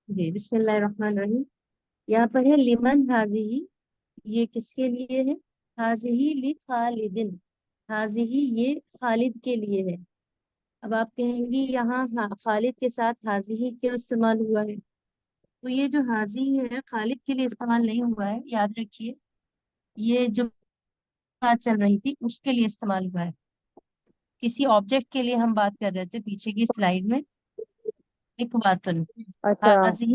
جی بسم اللہ الرحمن الرحیم. یہاں پر ہے لمن حاضی. یہ کس کے لیے ہے؟ حاضی لی خالدن. حاضی یہ خالد کے لیے ہے. اب آپ کہیں گی یہاں خالد کے ساتھ حاضی کیوں استعمال ہوا ہے؟ تو یہ جو حاضی ہے خالد کے لیے استعمال نہیں ہوا ہے، یاد رکھیے. یہ جو بات چل رہی تھی اس کے لیے استعمال ہوا ہے. کسی آبجیکٹ کے لیے ہم بات کر رہے تھے پیچھے کی سلائیڈ میں. مکواتن. اچھا. حاضی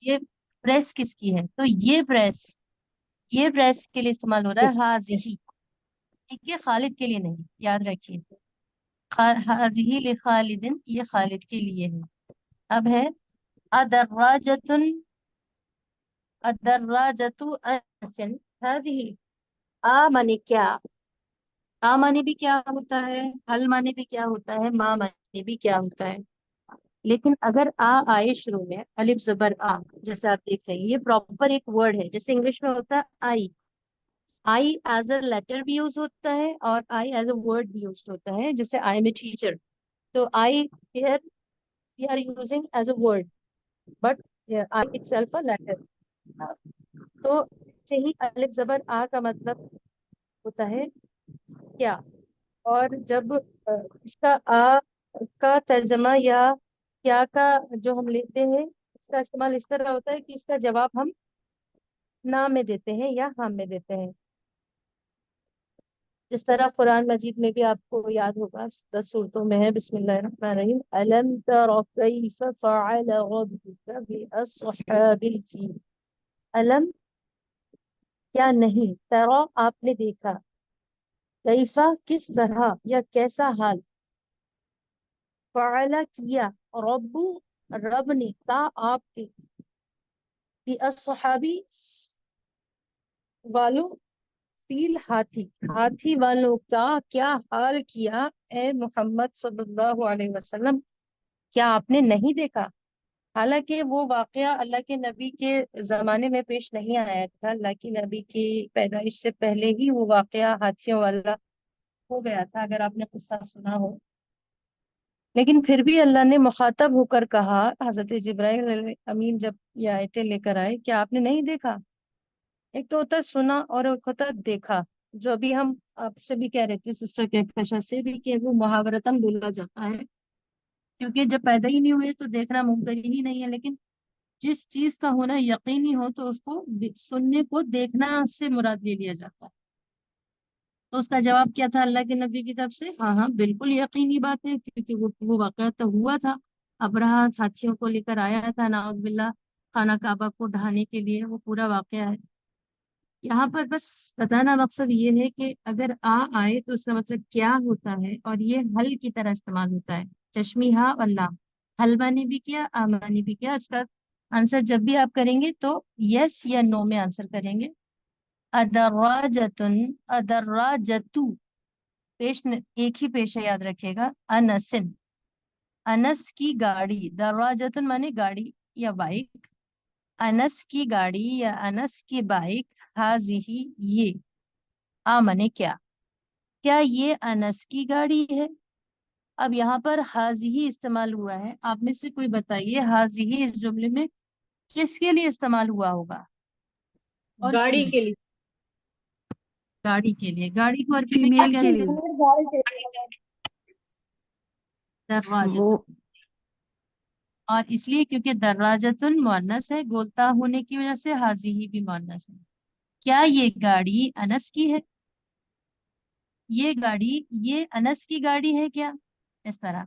یہ پریس کس کی ہے؟ تو یہ پریس کے لیے استعمال ہو رہا ہے حاضی. ٹھیک ہے، خالد کے لیے نہیں، یاد رکھیے. حاضی لخالدن یہ خالد کے لیے ہے. اب ہے ادراجتن. ادراجتو انسن. حاضی مانے کیا؟ مانے بھی کیا ہوتا ہے، حل مانے بھی کیا ہوتا ہے، مانے بھی کیا ہوتا ہے. لیکن اگر آئے شروع میں الف زبر جیسے آپ دیکھ رہے ہیں، یہ پراپر ایک ورڈ ہے. جیسے انگلش میں ہوتا ہے آئی ایز اے لیٹر بھی یوز ہوتا ہے اور آئی ایز اے ورڈ بھی یوز ہوتا ہے. جیسے آئی میں ٹیچر، تو I here we are using as a word, but I itself a letter. تو صحیح الف زبر کا مطلب ہوتا ہے کیا. اور جب اس کا کا ترجمہ یا کیا کا جو ہم لیتے ہیں، اس کا استعمال اس طرح ہوتا ہے کہ اس کا جواب ہم نہ میں دیتے ہیں یا ہم میں دیتے ہیں. جس طرح قرآن مجید میں بھی آپ کو یاد ہوگا 10 صورتوں میں ہے. بسم اللہ الرحمن الرحیم. الم تر کیف فعل ربک باصحاب الفیل. الم کیا نہیں، ترا آپ نے دیکھا، کیفا کس طرح یا کیسا حال، فعل کیا، رب رب نے، کا آپ کے، باصحابی والوں، فیل ہاتھی، ہاتھی والوں کا کیا حال کیا اے محمد صلی اللہ علیہ وسلم، کیا آپ نے نہیں دیکھا؟ حالانکہ وہ واقعہ اللہ کے نبی کے زمانے میں پیش نہیں آیا تھا. اللہ کے نبی کی پیدائش سے پہلے ہی وہ واقعہ ہاتھیوں والا ہو گیا تھا، اگر آپ نے قصہ سنا ہو. لیکن پھر بھی اللہ نے مخاطب ہو کر کہا، حضرت جبرائیل علیہ امین جب یہ آیتیں لے کر آئے، کیا آپ نے نہیں دیکھا؟ ایک تو ہوتا ہے سنا اور ایک ہوتا ہے دیکھا. جو ابھی ہم آپ سے بھی کہہ رہے تھے، سسٹر کہکشاں سے بھی، کہ وہ محاورتاً بولا جاتا ہے کیونکہ جب پیدا ہی نہیں ہوئے تو دیکھنا ممکن ہی نہیں ہے. لیکن جس چیز کا ہونا یقینی ہو تو اس کو سننے کو دیکھنا سے مراد لے لیا جاتا ہے. تو اس کا جواب کیا تھا اللہ کے نبی کی طرف سے؟ ہاں ہاں بالکل یقینی بات ہے، کیونکہ وہ واقعہ تو ہوا تھا. ابرہہ ہاتھیوں کو لے کر آیا تھا نعوذ باللہ خانہ کعبہ کو ڈھانے کے لیے، وہ پورا واقعہ ہے. یہاں پر بس بتانا مقصد یہ ہے کہ اگر آئے تو اس کا مطلب کیا ہوتا ہے، اور یہ حل کی طرح استعمال ہوتا ہے. چشمی ہا اور لام، حل معنی بھی کیا، معنی بھی کیا. اس کا آنسر جب بھی آپ کریں گے تو یس یا نو میں آنسر کریں گے. ادراجتن، ادراجتو پیش ایک ہی پیش ہے، یاد رکھیے گا. انسن، انس کی گاڑی. دراجتن مانے گاڑی یا بائک. انس کی گاڑی یا انس کی بائک. حاضی یہ، مانے کیا، کیا یہ انس کی گاڑی ہے؟ اب یہاں پر حاضی استعمال ہوا ہے. آپ میں سے کوئی بتائیے حاضی اس جملے میں کس کے لیے استعمال ہوا ہوگا اور گاڑی کیوں؟ کے لیے. گاڑی کے لیے. گاڑی کو عربی میں کیا فیمیل کے کہتے لیے. ہیں؟ گاڑی کے لیے. دراجت. وہ اور اس لیے کیونکہ دراجتن مؤنث ہے، گولتا ہونے کی وجہ سے حاضی بھی مؤنث ہے. کیا یہ گاڑی انس کی ہے؟ یہ گاڑی، یہ انس کی گاڑی ہے کیا؟ اس طرح.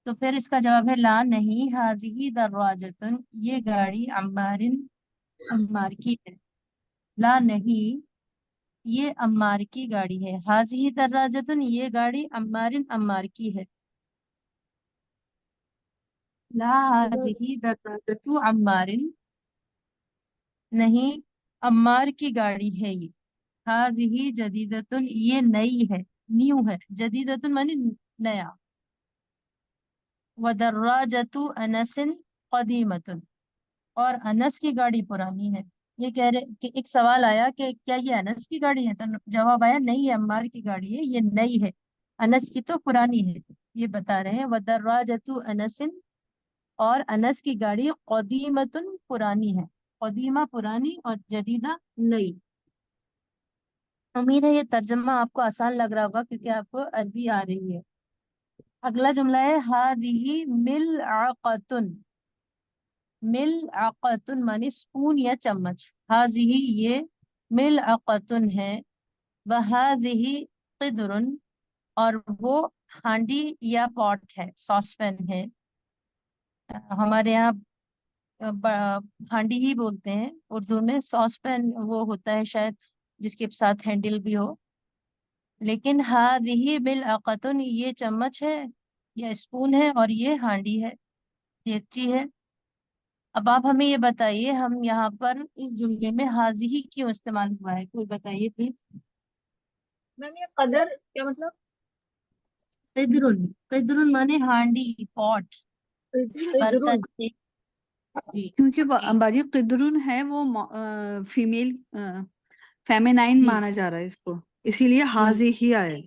تو پھر اس کا جواب ہے لا نہیں، حاضی دراجتن یہ گاڑی عمار کی ہے. لا نہیں، یہ عمار کی گاڑی ہے. حاضی دراجتن یہ گاڑی عمار کی ہے. لا حاضی دراجت عمار، نہیں عمار کی گاڑی ہے یہ. حاضی جدیدتن یہ نئی ہے، نیو ہے. جدیدتن معنی نیا. ودراجت انس قدیمتن اور انس کی گاڑی پرانی ہے. یہ کہہ رہے کہ ایک سوال آیا کہ کیا یہ انس کی گاڑی ہے، تو جواب آیا نہیں، یہ عمار کی گاڑی ہے، یہ نئی ہے، انس کی تو پرانی ہے. یہ بتا رہے ہیں ودراجت انس اور انس کی گاڑی قدیمتن پرانی ہے، قدیمہ پرانی اور جدیدہ نئی۔ امید ہے یہ ترجمہ آپ کو آسان لگ رہا ہوگا کیونکہ آپ کو عربی آ رہی ہے۔ اگلا جملہ ہے ہذہ ملعقۃ، ملعقۃ مانی سپون یا چمچ، ہذہ یہ، ملعقۃ ہے، وہذہ قدر اور وہ ہانڈی یا پاٹ ہے، ساس پین ہے۔ ہمارے یہاں ہانڈی ہی بولتے ہیں، اردو میں ساس پین وہ ہوتا ہے شاید جس کے ساتھ ہینڈل بھی ہو، لیکن ہذہ ملعقۃ یہ چمچ ہے یا اسپون ہے اور یہ ہانڈی ہے، دیگچی ہے۔ اب آپ ہمیں یہ بتائیے ہم یہاں پر اس جملے میں ہذہ کیوں استعمال ہوا ہے، کوئی بتائیے پلیز۔ میم یہ قدر کیا مطلب؟ قدر، قدر مانے ہانڈی، پاٹ، برتن جی۔ کیونکہ باجی قدرن ہے وہ فیمیل فیمینائن جی مانا جا رہا ہے اس کو، اسی لیے حاضی ہی آئے۔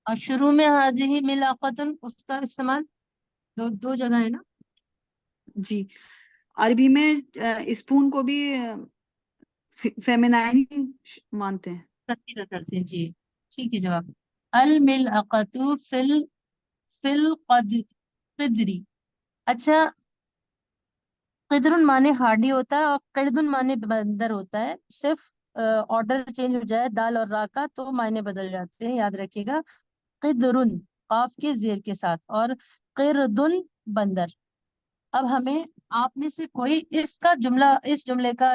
اور شروع میں ہذہ ملعقۃ اس کا استعمال دو جگہ ہے نا۔ جی عربی میں اسپون کو بھی فیمینائن مانتے ہیں۔ تذکرہ کرتے ہیں جی، ٹھیک ہے جواب۔ الملعقۃ فی القدری، اچھا قدرن مانے ہارڈی ہوتا ہے اور قردن مانے بندر ہوتا ہے، صرف آرڈر چینج ہو جائے دال اور را کا تو معنی بدل جاتے ہیں، یاد رکھیے گا۔ قدرن قاف کے زیر کے ساتھ اور قردن بندر۔ اب ہمیں آپ میں سے کوئی اس کا جملہ، اس جملے کا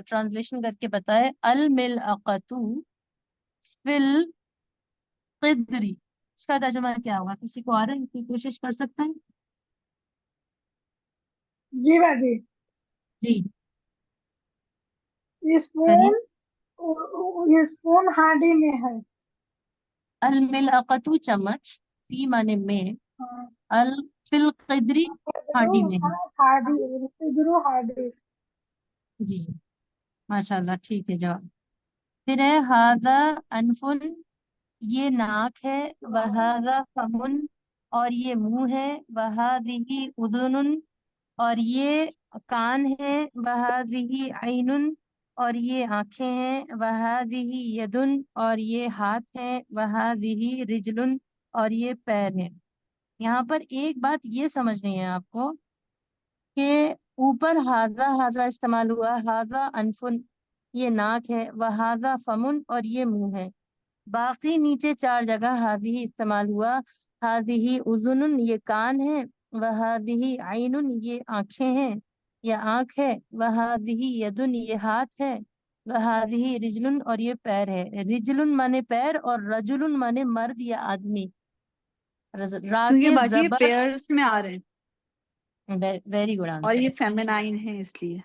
ٹرانسلیشن کر کے بتائے، الملعقۃ فی القدری، اس کا ترجمہ کیا ہوگا؟ کسی کو آ رہا ہے؟ کوئی کوشش کر سکتا ہے؟ جی باجی، جی کریے۔ اسپون، اسپون ہانڈی میں ہے۔ الملعقۃ چمچ، فی مانے میں، فی القدری ہانڈی میں ہے۔ Hardy, قدرو Hardy. جی ماشاء اللہ، ٹھیک ہے جواب۔ پھر ہے ہاذا انفن، یہ ناک ہے، وہذا فمن اور یہ منہ ہے، وہذہ اذن اور یہ کان ہے، وہذہ عین اور یہ آنکھیں ہیں، وہذہ ید اور یہ ہاتھ ہیں، وہذہ رجل اور یہ پیر ہیں۔ یہاں پر ایک بات یہ سمجھنی ہے آپ کو کہ اوپر ہاذا ہاذا استعمال ہوا، ہاذا انفن یہ ناک ہے، وہذا فمن اور یہ منہ ہے، باقی نیچے چار جگہ ہذہ استعمال ہوا، ہذہ اذن یہ کان ہے، وہذہ عین یہ آنکھیں ہیں یا آنکھ ہے، وہذہ ید یہ ہاتھ ہے، وہذہ رجل اور یہ پیر ہے۔ رجل مانے پیر اور رجل مانے مرد یا آدمی، را کیونکہ کے باجی یہ زبر، پیئرس میں آ رہے ہیں ویری گڈ اور آنسر۔ یہ فیمینائن ہے اس لیے۔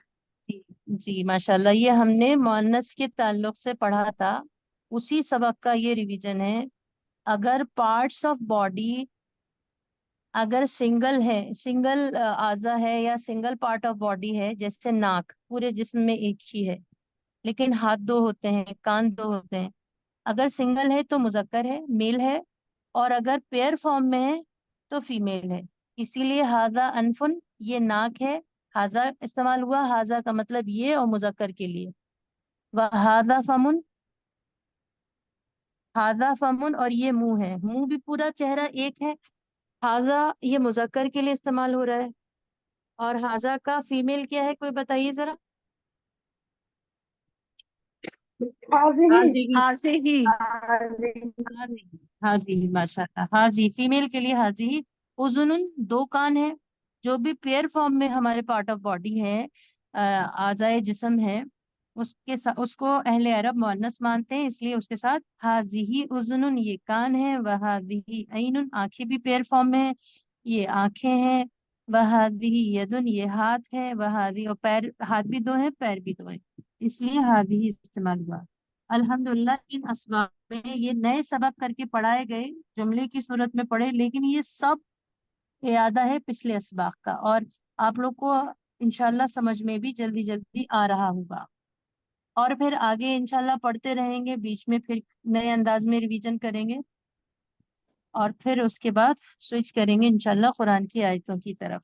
جی جی ماشاءاللہ، یہ ہم نے مؤنث کے تعلق سے پڑھا تھا، اسی سبق کا یہ ریویژن ہے۔ اگر پارٹس آف باڈی اگر سنگل ہے، سنگل اعضا ہے یا سنگل پارٹ آف باڈی ہے، جیسے ناک پورے جسم میں ایک ہی ہے لیکن ہاتھ دو ہوتے ہیں، کان دو ہوتے ہیں، اگر سنگل ہے تو مذکر ہے، میل ہے، اور اگر پیئر فارم میں ہے تو فیمیل ہے۔ اسی لیے ہاذا انفن یہ ناک ہے، ہاذا استعمال ہوا، ہاذا کا مطلب یہ اور مذکر کے لیے، وہذا فمن، ہاذا فمن اور یہ منہ ہے، منہ بھی پورا چہرہ ایک ہے، ہاذا یہ مذکر کے لیے استعمال ہو رہا ہے، اور ہاذا کا فیمیل کیا ہے کوئی بتائیے ذرا؟ حاضی، ہاں سے ہی۔ حاضی، حاضی ماشاء اللہ، حاضی فیمیل کے لیے حاضی۔ اذن دو کان ہے، جو بھی پیئر فارم میں ہمارے پارٹ آف باڈی ہے، اعضائے جسم ہے، اس کو اہل عرب مؤنث مانتے ہیں، اس لیے اس کے ساتھ حاضی اذن یہ کان ہے، وہذہ عین آنکھیں بھی پیئر فارم میں ہے، یہ آنکھیں ہیں، وہذہ یدن یہ ہاتھ ہے، وہذہ اور پیر، ہاتھ بھی دو ہیں پیر بھی دو ہیں، اس لیے حاضی استعمال ہوا۔ الحمدللہ ان اسباق میں یہ نئے سبق کر کے پڑھائے گئے، جملے کی صورت میں پڑھے، لیکن یہ سب اعادہ ہے پچھلے اسباق کا، اور آپ لوگ کو انشاءاللہ سمجھ میں بھی جلدی جلدی آ رہا ہوگا، اور پھر آگے انشاءاللہ پڑھتے رہیں گے، بیچ میں پھر نئے انداز میں ریویژن کریں گے، اور پھر اس کے بعد سوئچ کریں گے انشاءاللہ قرآن کی آیتوں کی طرف۔